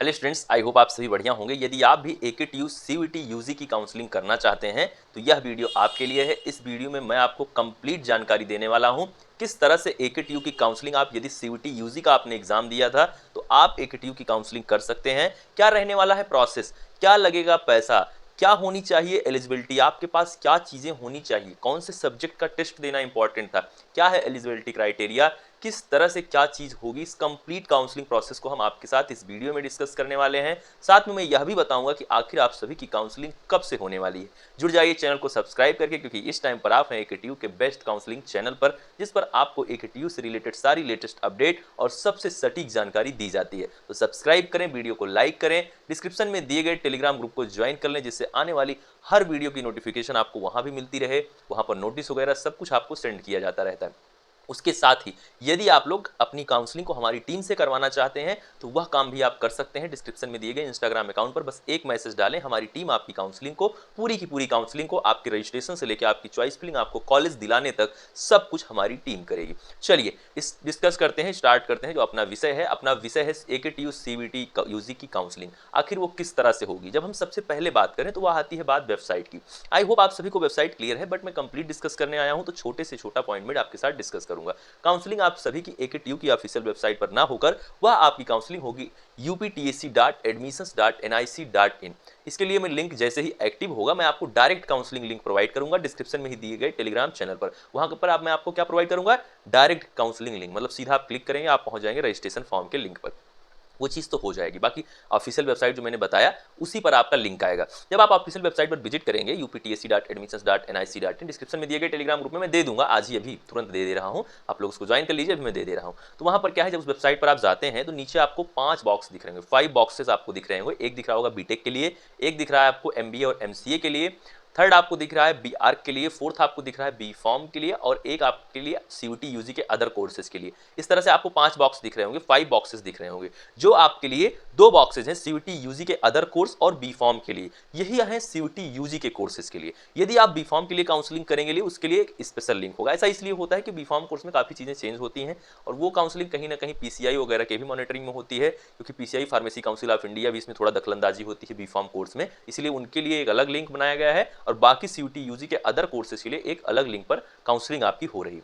Hello students, I hope आप सभी बढ़िया होंगे। यदि आप भी AKTU CVT UG की काउंसलिंग करना चाहते हैं तो यह वीडियो आपके लिए है। इस वीडियो में मैं आपको कंप्लीट जानकारी देने वाला हूं किस तरह से AKTU की काउंसलिंग आप यदि CVT UG का आपने एग्जाम दिया था तो आप AKTU की काउंसलिंग कर सकते हैं। क्या रहने वाला है प्रोसेस, क्या लगेगा पैसा, क्या होनी चाहिए एलिजिबिलिटी, आपके पास क्या चीजें होनी चाहिए, कौन से सब्जेक्ट का टेस्ट देना इंपॉर्टेंट था, क्या है एलिजिबिलिटी क्राइटेरिया, किस तरह से क्या चीज होगी, इस कंप्लीट काउंसलिंग प्रोसेस को हम आपके साथ इस वीडियो में डिस्कस करने वाले हैं। साथ में मैं यह भी बताऊंगा कि आखिर आप सभी की काउंसलिंग कब से होने वाली है। जुड़ जाइए चैनल को सब्सक्राइब करके, क्योंकि इस टाइम पर आप हैं AKTU के बेस्ट काउंसलिंग चैनल पर, जिस पर आपको AKTU से रिलेटेड सारी लेटेस्ट अपडेट और सबसे सटीक जानकारी दी जाती है। तो सब्सक्राइब करें, वीडियो को लाइक करें, डिस्क्रिप्शन में दिए गए टेलीग्राम ग्रुप को ज्वाइन कर लें, जिससे आने वाली हर वीडियो की नोटिफिकेशन आपको वहां भी मिलती रहे। वहां पर नोटिस वगैरह सब कुछ आपको सेंड किया जाता रहता है। उसके साथ ही यदि आप लोग अपनी काउंसलिंग को हमारी टीम से करवाना चाहते हैं तो वह काम भी आप कर सकते हैं। डिस्क्रिप्शन में दिए गए इंस्टाग्राम अकाउंट पर बस एक मैसेज डालें, हमारी टीम आपकी काउंसलिंग को, पूरी की पूरी काउंसलिंग को, आपके रजिस्ट्रेशन से लेकर आपकी चॉइस फिलिंग, आपको कॉलेज दिलाने तक सब कुछ हमारी टीम करेगी। चलिए इस डिस्कस करते हैं, स्टार्ट करते हैं। जो अपना विषय है, अपना विषय है AKTU CVT UG की काउंसलिंग। आखिर वो किस तरह से होगी? जब हम सबसे पहले बात करें तो वह आती है बात वेबसाइट की। आई होप आप सभी को वेबसाइट क्लियर है, बट मैं कंप्लीट डिस्कस करने आया हूं तो छोटे से छोटा पॉइंट में आपके साथ डिस्कस करूंगा। काउंसलिंग आप सभी की AKTU की ऑफिशियल वेबसाइट पर ना होकर वह आपकी काउंसलिंग होगी uptsc.admissions.nic.in। इसके लिए मैं लिंक जैसे ही एक्टिव होगा मैं आपको डायरेक्ट काउंसलिंग लिंक प्रोवाइड करूंगा डिस्क्रिप्शन में ही दिए गए टेलीग्राम चैनल पर। वहां पर मैं आपको क्या प्रोवाइड करूंगा? डायरेक्ट काउंसलिंग लिंक, मतलब सीधा आप क्लिक करेंगे, आप पहुंच जाएंगे रजिस्ट्रेशन फॉर्म के लिंक पर। वो चीज़ तो हो जाएगी, बाकी ऑफिशियल वेबसाइट जो मैंने बताया उसी पर आपका लिंक आएगा। जब आप ऑफिशियल वेबसाइट पर विजिट करेंगे uptsc.admissions.nic.in, डिस्क्रिप्शन में दिए गए टेलीग्राम ग्रुप में मैं दे दूंगा, आज ही अभी तुरंत दे रहा हूँ, आप लोग उसको ज्वाइन कर लीजिए, अभी मैं दे रहा हूँ। तो वहाँ पर क्या है, जब उस वेबसाइट पर आप जाते हैं तो नीचे आपको 5 बॉक्स दिख रहे होंगे, 5 बॉक्सेस आपको दिख रहे होंगे। एक दिख रहा होगा बीटेक के लिए, एक दिख रहा है आपको MBA और MCA के लिए, थर्ड आपको दिख रहा है BArch के लिए, फोर्थ आपको दिख रहा है B Pharm के लिए, और एक आपके लिए CVT UG के अदर कोर्सेज के लिए। इस तरह से आपको 5 बॉक्स दिख रहे होंगे, 5 बॉक्सेस दिख रहे होंगे। जो आपके लिए 2 बॉक्सेज हैं CVT UG के अदर कोर्स और B Pharm के लिए, यही है CVT UG के कोर्सेज के लिए। यदि आप B Pharm के लिए काउंसलिंग करेंगे उसके लिए एक स्पेशल लिंक होगा। ऐसा इसलिए होता है कि B Pharm कोर्स में काफी चीजें चेंज होती हैं और वो काउंसलिंग कहीं ना कहीं PCI वगैरह के भी मॉनिटरिंग में होती है, क्योंकि PCI pharmacy council of India भी इसमें थोड़ा दखलंदाजी होती है B Pharm कोर्स में, इसलिए उनके लिए एक अलग लिंक बनाया गया है और बाकी CVT UG के अदर कोर्सेज के लिए एक अलग लिंक पर काउंसलिंग आपकी हो रही है।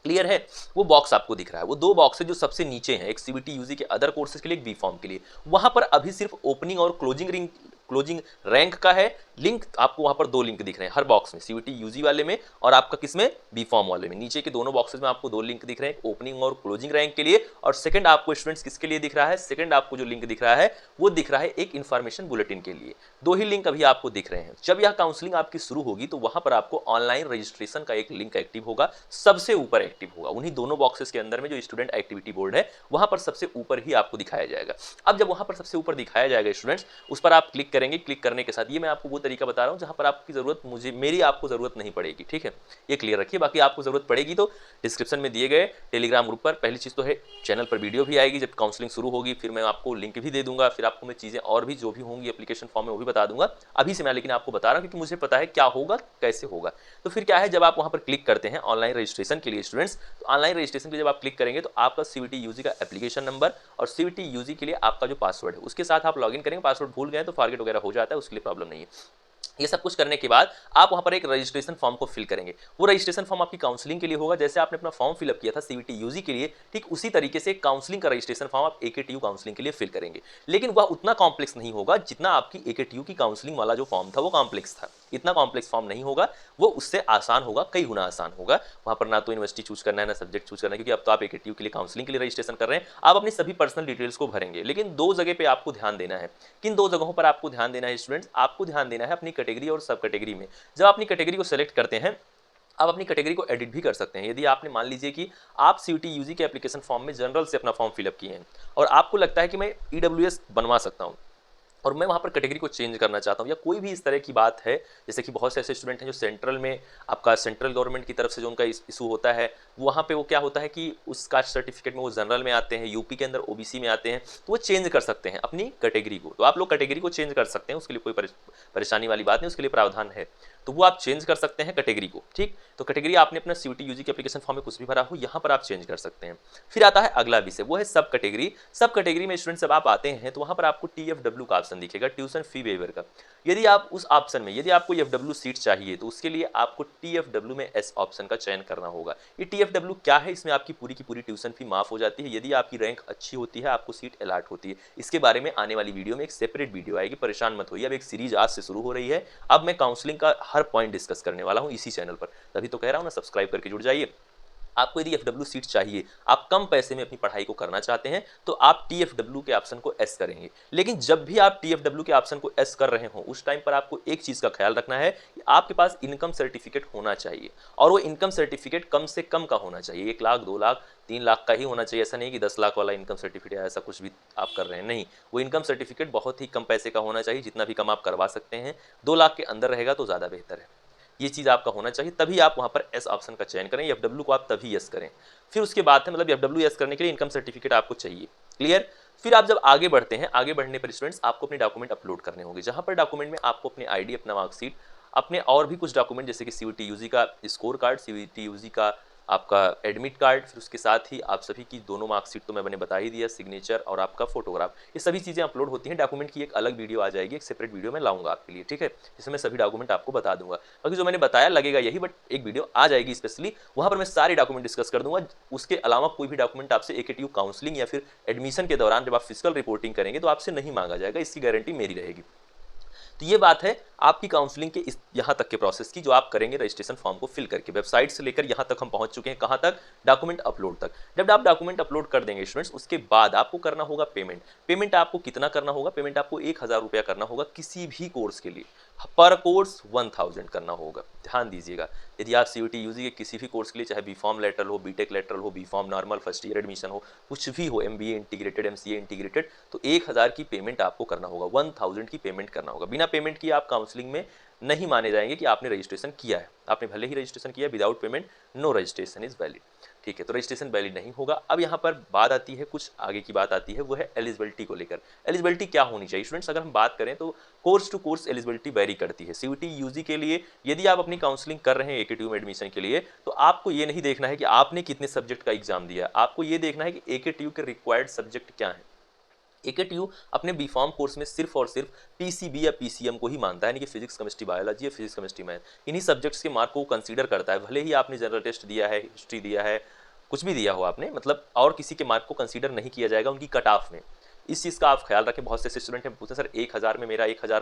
क्लियर है? वो बॉक्स आपको दिख रहा है, वो 2 बॉक्स है जो सबसे नीचे हैं, एक CVT UG के अदर कोर्सेज के लिए, एक B Pharm के लिए। वहां पर अभी सिर्फ ओपनिंग और क्लोजिंग रैंक का है लिंक। आपको वहां पर 2 लिंक दिख रहे हैं हर बॉक्स में, CVT UG वाले में और आपका किसमें, B Pharm वाले में। नीचे के दोनों बॉक्सेस में आपको 2 लिंक दिख रहे हैं, ओपनिंग और क्लोजिंग रैंक के लिए। और सेकंड आपको स्टूडेंट्स किसके लिए दिख रहा है? सेकंड आपको जो लिंक दिख रहा है वो दिख रहा है एक इन्फॉर्मेशन बुलेटिन के लिए। 2 ही लिंक अभी आपको दिख रहे हैं। जब यह काउंसलिंग आपकी शुरू होगी तो वहां पर आपको ऑनलाइन रजिस्ट्रेशन का एक लिंक एक्टिव होगा, सबसे ऊपर एक्टिव होगा, उन्हीं दोनों बॉक्सेस के अंदर में जो स्टूडेंट एक्टिविटी बोर्ड है वहां पर सबसे ऊपर ही आपको दिखाया जाएगा। अब जब वहां पर सबसे ऊपर दिखाया जाएगा स्टूडेंट्स, उस पर आप क्लिक करेंगे। क्लिक करने के साथ ये मैं आपको वो तरीका बता रहा हूं जहां पर आपकी जरूरत मेरी आपको जरूरत नहीं पड़ेगी, ठीक है, ये क्लियर रखिए। बाकी आपको जरूरत पड़ेगी तो डिस्क्रिप्शन में दिए गए टेलीग्राम ग्रुप पर, पहली चीज तो है चैनल पर वीडियो भी आएगी जब काउंसलिंग शुरू होगी, फिर मैं आपको लिंक भी दे दूंगा, फिर आपको मैं चीजें और भी जो भी होंगी एप्लीकेशन फॉर्म में वो भी बता दूंगा। अभी से मैं लेकिन आपको बता रहा हूं क्योंकि मुझे पता है क्या होगा कैसे होगा। तो फिर क्या है, जब आप वहां पर क्लिक करते हैं ऑनलाइन रजिस्ट्रेशन के लिए स्टूडेंट्स, तो ऑनलाइन रजिस्ट्रेशन के जब आप क्लिक करेंगे तो आपका CVT UG का एप्लीकेशन नंबर और CVT UG के लिए आपका जो पासवर्ड है उसके साथ आप लॉगिन करेंगे। पासवर्ड भूल गए तो फॉरगेट वगैरह हो जाता है, उसके लिए प्रॉब्लम नहीं है। ये सब कुछ करने के बाद आप वहां पर एक रजिस्ट्रेशन फॉर्म को फिल करेंगे। वो रजिस्ट्रेशन फॉर्म आपकी काउंसलिंग के लिए होगा। जैसे आपने अपना फॉर्म फिलअप किया था CVT UG के लिए, ठीक उसी तरीके से काउंसलिंग का रजिस्ट्रेशन फॉर्म आप AKTU काउंसलिंग के लिए फिल करेंगे। लेकिन वह उतना कॉम्प्लेक्स नहीं होगा जितना आपकी AKTU की काउंसलिंग वाला जो फॉर्म था वो कॉम्प्लेक्स था। इतना कॉम्प्लेक्स फॉर्म नहीं होगा, वो उससे आसान होगा, कई गुना आसान होगा। वहां पर ना तो यूनिवर्सिटी चूज करना है ना सब्जेक्ट चूज करना है, क्योंकि अब तो आप AKTU के लिए काउंसलिंग के लिए रजिस्ट्रेशन कर रहे हैं। आप अपनी सभी पर्सनल डिटेल्स को भरेंगे, लेकिन 2 जगह पे आपको ध्यान देना है। किन 2 जगहों पर आपको ध्यान देना है स्टूडेंट्स? आपको ध्यान देना है अपनी कैटेगरी और सब कैटेगरी में। जब अपनी कैटेगरी को सिलेक्ट करते हैं, आप अपनी कैटेगरी को एडिट भी कर सकते हैं। यदि आपने मान लीजिए कि आप CVT UG के एप्लीकेशन फॉर्म में जनरल से अपना फॉर्म फिलअप किए हैं और आपको लगता है कि मैं EWS बनवा सकता हूं और मैं वहां पर कैटेगरी को चेंज करना चाहता हूं, या कोई भी इस तरह की बात है, जैसे कि बहुत से ऐसे स्टूडेंट हैं जो सेंट्रल में, आपका सेंट्रल गवर्नमेंट की तरफ से जो उनका इशू होता है, वहां पे वो क्या होता है कि उस कास्ट सर्टिफिकेट में वो जनरल में आते हैं, यूपी के अंदर OBC में आते हैं, तो वो चेंज कर सकते हैं अपनी कैटेगरी को। तो आप लोग कैटेगरी को चेंज कर सकते हैं, उसके लिए कोई परेशानी वाली बात नहीं, उसके लिए प्रावधान है। तो वो आप चेंज कर सकते हैं कैटेगरी को। ठीक, तो कैटेगरी आपने अपना सीयूटी यूजी के एप्लीकेशन फॉर्म में कुछ भी भरा हो, यहाँ पर आप चेंज कर सकते हैं। फिर आता है अगला विषय, वो है सब कैटेगरी। सब कैटेगरी में स्टूडेंट जब आप आते हैं तो वहाँ पर आपको TFW का ऑप्शन दिखेगा, ट्यूशन फी वेवर का। यदि आप उस ऑप्शन में, यदि आपको FW सीट चाहिए तो उसके लिए आपको TFW में S ऑप्शन का चयन करना होगा। ये TFW क्या है, इसमें आपकी पूरी की पूरी ट्यूशन फी माफ हो जाती है यदि आपकी रैंक अच्छी होती है, आपको सीट अलॉट होती है। इसके बारे में आने वाली वीडियो में एक सेपरेट वीडियो आएगी, परेशान मत होइए। अब एक सीरीज आज से शुरू हो रही है, अब मैं काउंसलिंग का हर पॉइंट डिस्कस करने वाला हूँ इसी चैनल पर, तभी तो कह रहा हूँ ना सब्सक्राइब करके जुड़ जाइए। आपको यदि FW सीट चाहिए, आप कम पैसे में अपनी पढ़ाई को करना चाहते हैं, तो आप TFW के ऑप्शन को S करेंगे। लेकिन जब भी आप TFW के ऑप्शन को S कर रहे हो, उस टाइम पर आपको एक चीज़ का ख्याल रखना है कि आपके पास इनकम सर्टिफिकेट होना चाहिए, और वो इनकम सर्टिफिकेट कम से कम का होना चाहिए। 1 लाख, 2 लाख, 3 लाख का ही होना चाहिए। ऐसा नहीं कि 10 लाख वाला इनकम सर्टिफिकेट है, ऐसा कुछ भी आप कर रहे हैं, नहीं। वो इनकम सर्टिफिकेट बहुत ही कम पैसे का होना चाहिए, जितना भी कम आप करवा सकते हैं। 2 लाख के अंदर रहेगा तो ज़्यादा बेहतर है। ये चीज़ आपका होना चाहिए, तभी आप वहाँ पर S ऑप्शन का चयन करें। FW को आप तभी यस करें। फिर उसके बाद है, मतलब FW यस करने के लिए इनकम सर्टिफिकेट आपको चाहिए। क्लियर? फिर आप जब आगे बढ़ते हैं, आगे बढ़ने पर स्टूडेंट्स आपको अपने डॉक्यूमेंट अपलोड करने होंगे, जहाँ पर डॉक्यूमेंट में आपको अपने ID, अपना मार्कशीट, अपने और भी कुछ डॉक्यूमेंट जैसे कि CUET UG का स्कोर कार्ड, CUET UG का आपका एडमिट कार्ड, फिर उसके साथ ही आप सभी की दोनों मार्कशीट तो मैंने बता ही दिया, सिग्नेचर और आपका फोटोग्राफ, ये सभी चीज़ें अपलोड होती हैं। डॉक्यूमेंट की एक अलग वीडियो आ जाएगी, एक सेपरेट वीडियो मैं लाऊंगा आपके लिए, ठीक है, जिसमें मैं सभी डॉक्यूमेंट आपको बता दूंगा। बाकी जो मैंने बताया लगेगा यही, बट एक वीडियो आ जाएगी स्पेशली, वहाँ पर मैं सारे डॉक्यूमेंट डिस्कस कर दूंगा। उसके अलावा कोई भी डॉक्यूमेंट आपसे AKTU काउंसलिंग या फिर एडमिशन के दौरान जब आप फिजिकल रिपोर्टिंग करेंगे तो आपसे नहीं मांगा जाएगा, इसकी गारंटी मेरी रहेगी। तो ये बात है आपकी काउंसलिंग के इस यहाँ तक के प्रोसेस की, जो आप करेंगे रजिस्ट्रेशन फॉर्म को फिल करके। वेबसाइट से लेकर यहाँ तक हम पहुँच चुके हैं, कहाँ तक, डॉक्यूमेंट अपलोड तक। जब आप डॉक्यूमेंट अपलोड कर देंगे स्टूडेंट्स, उसके बाद आपको करना होगा पेमेंट। पेमेंट आपको कितना करना होगा? पेमेंट आपको 1000 रुपया करना होगा किसी भी कोर्स के लिए, पर कोर्स 1000 करना होगा। ध्यान दीजिएगा, यदि आप CUET UG के किसी भी कोर्स के लिए, चाहे B.Pharm लेटरल हो, B.Tech लेटरल हो, B.Pharm normal first year admission हो, कुछ भी हो, MBA इंटीग्रेटेड, MCA इंटीग्रेटेड, तो 1000 की पेमेंट आपको करना होगा, 1000 की पेमेंट करना होगा। बिना पेमेंट की आप काउंसलिंग में नहीं माने जाएंगे कि आपने रजिस्ट्रेशन किया है। आपने भले ही रजिस्ट्रेशन किया, without payment no registration is valid. ठीक है, तो रजिस्ट्रेशन वैलिड नहीं होगा। अब यहाँ पर बात आती है, कुछ आगे की बात आती है, वो है एलिजिबिलिटी को लेकर। एलिजिबिलिटी क्या होनी चाहिए स्टूडेंट्स? अगर हम बात करें तो course to course eligibility vary करती है। CUET UG के लिए यदि आप अपनी काउंसलिंग कर रहे हैं AKTU में एडमिशन के लिए, तो आपको ये नहीं देखना है कि आपने कितने सब्जेक्ट का एग्जाम दिया, आपको ये देखना है कि AKTU के रिक्वायर्ड सब्जेक्ट क्या है। AKTU अपने B.Pharm कोर्स में सिर्फ और सिर्फ PCB या PCM को ही मानता है, यानी कि फिजिक्स, केमिस्ट्री, बायोलॉजी या फिजिक्स, केमिस्ट्री, मैथ, इन्हीं सब्जेक्ट्स के मार्क को कंसीडर करता है। भले ही आपने जनरल टेस्ट दिया है, हिस्ट्री दिया है, कुछ भी दिया हो आपने, मतलब और किसी के मार्क को कंसीडर नहीं किया जाएगा उनकी कट ऑफ में। इस चीज़ का आप ख्याल रखें। बहुत से स्टूडेंट हैं पूछते हैं सर 1000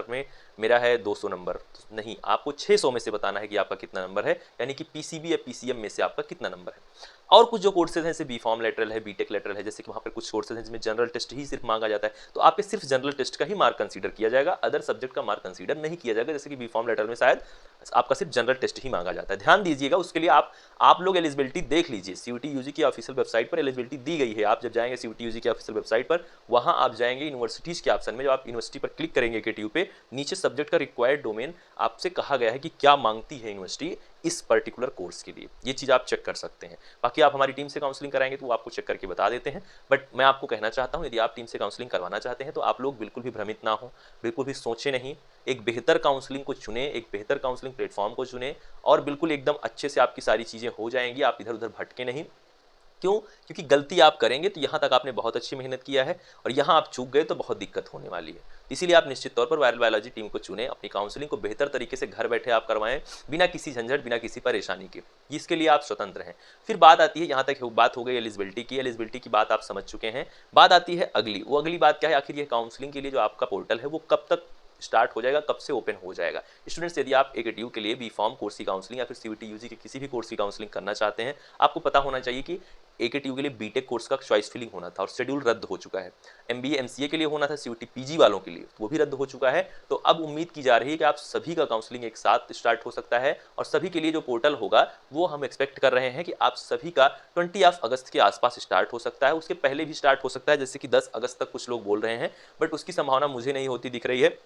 में मेरा है 200 नंबर, तो नहीं, आपको 600 में से बताना है कि आपका कितना नंबर है, यानी कि PCB या PCM में से आपका कितना नंबर है। और कुछ जो कोर्सेज हैं जैसे B.Pharm लेटरल है, B.Tech लेटरल है, जैसे कि वहाँ पर कुछ कोर्सेज हैं जिसमें जनरल टेस्ट ही सिर्फ मांगा जाता है, तो आपके सिर्फ जनरल टेस्ट का ही मार्क कंसीडर किया जाएगा, अदर सब्जेक्ट का मार्क कंसीडर नहीं किया जाएगा। जैसे कि B.Pharm लेटरल में शायद आपका सिर्फ जनरल टेस्ट ही मांगा जाता है। ध्यान दीजिएगा, उसके लिए आप लोग एलिजिबिलिटी देख लीजिए। CUET UG की ऑफिशियल वेबसाइट पर एलिजिबिलिटी दी गई है। आप जब जाएंगे CUET UG की ऑफिशियल वेबसाइट पर, वहाँ आप जाएंगे यूनिवर्सिटीज़ के ऑप्शन में, जब आप यूनिवर्सिटी पर क्लिक करेंगे AKTU पे, नीचे सब्जेक्ट का रिक्वायर्ड डोमेन आपसे कहा गया है कि क्या मांगती है यूनिवर्सिटी इस पर्टिकुलर कोर्स के लिए। ये चीज़ आप चेक कर सकते हैं। बाकी आप हमारी टीम से काउंसलिंग कराएंगे तो वो आपको चेक करके बता देते हैं। बट मैं आपको कहना चाहता हूँ, यदि आप टीम से काउंसलिंग करवाना चाहते हैं तो आप लोग बिल्कुल भी भ्रमित ना हो, बिल्कुल भी सोचें नहीं। एक बेहतर काउंसलिंग को चुने, एक बेहतर काउंसलिंग प्लेटफॉर्म को चुने, और बिल्कुल एकदम अच्छे से आपकी सारी चीज़ें हो जाएंगी। आप इधर उधर भटके नहीं। क्यों? क्योंकि गलती आप करेंगे तो यहाँ तक आपने बहुत अच्छी मेहनत किया है, और यहाँ आप चूक गए तो बहुत दिक्कत होने वाली है। इसीलिए आप निश्चित तौर पर वायरल बायोलॉजी टीम को चुनें, अपनी काउंसलिंग को बेहतर तरीके से घर बैठे आप करवाएं, बिना किसी झंझट, बिना किसी परेशानी के। इसके लिए आप स्वतंत्र हैं। फिर बात आती है, यहाँ तक बात हो गई एलिजिबिलिटी की। एलिजिबिलिटी की बात आप समझ चुके हैं। बात आती है अगली, वो अगली बात क्या है, आखिर ये काउंसलिंग के लिए जो आपका पोर्टल है वो कब तक स्टार्ट हो जाएगा, कब से ओपन हो जाएगा। स्टूडेंट्स, यदि आप AKTU के लिए B.Pharm कोर्स की काउंसलिंग या फिर CUET UG के किसी भी कोर्स की काउंसलिंग करना चाहते हैं, आपको पता होना चाहिए कि AKTU के लिए B.Tech कोर्स का चॉइस फिलिंग होना था और शेड्यूल रद्द हो चुका है। MBA MCA के लिए होना था CUET PG वालों के लिए, वो भी रद्द हो चुका है। तो अब उम्मीद की जा रही है कि आप सभी का काउंसलिंग एक साथ स्टार्ट हो सकता है, और सभी के लिए जो पोर्टल होगा वो हम एक्सपेक्ट कर रहे हैं कि आप सभी का 20 अगस्त के आसपास स्टार्ट हो सकता है। उसके पहले भी स्टार्ट हो सकता है, जैसे कि 10 अगस्त तक कुछ लोग बोल रहे हैं, बट उसकी संभावना मुझे नहीं होती दिख रही है।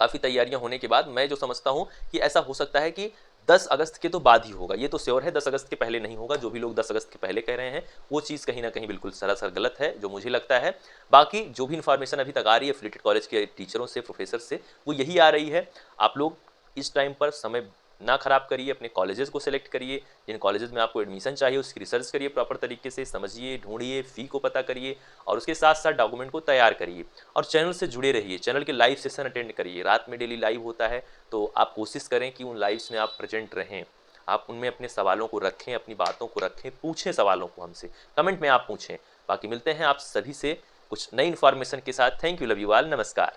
काफ़ी तैयारियां होने के बाद मैं जो समझता हूं कि ऐसा हो सकता है कि 10 अगस्त के तो बाद ही होगा। ये तो श्योर है, 10 अगस्त के पहले नहीं होगा। जो भी लोग 10 अगस्त के पहले कह रहे हैं वो चीज़ कहीं ना कहीं बिल्कुल सरासर गलत है, जो मुझे लगता है। बाकी जो भी इन्फॉर्मेशन अभी तक आ रही है एफिलिएटेड कॉलेज के टीचरों से, प्रोफेसर से, वो यही आ रही है। आप लोग इस टाइम पर समय ना खराब करिए, अपने कॉलेजेस को सिलेक्ट करिए, जिन कॉलेजेस में आपको एडमिशन चाहिए उसकी रिसर्च करिए प्रॉपर तरीके से, समझिए, ढूंढिए, फ़ी को पता करिए और उसके साथ साथ डॉक्यूमेंट को तैयार करिए और चैनल से जुड़े रहिए। चैनल के लाइव सेशन अटेंड करिए, रात में डेली लाइव होता है, तो आप कोशिश करें कि उन लाइव्स में आप प्रेजेंट रहें। आप उनमें अपने सवालों को रखें, अपनी बातों को रखें, पूछें सवालों को हमसे, कमेंट में आप पूछें। बाकी मिलते हैं आप सभी से कुछ नई इन्फॉर्मेशन के साथ। Thank you, love you all, नमस्कार।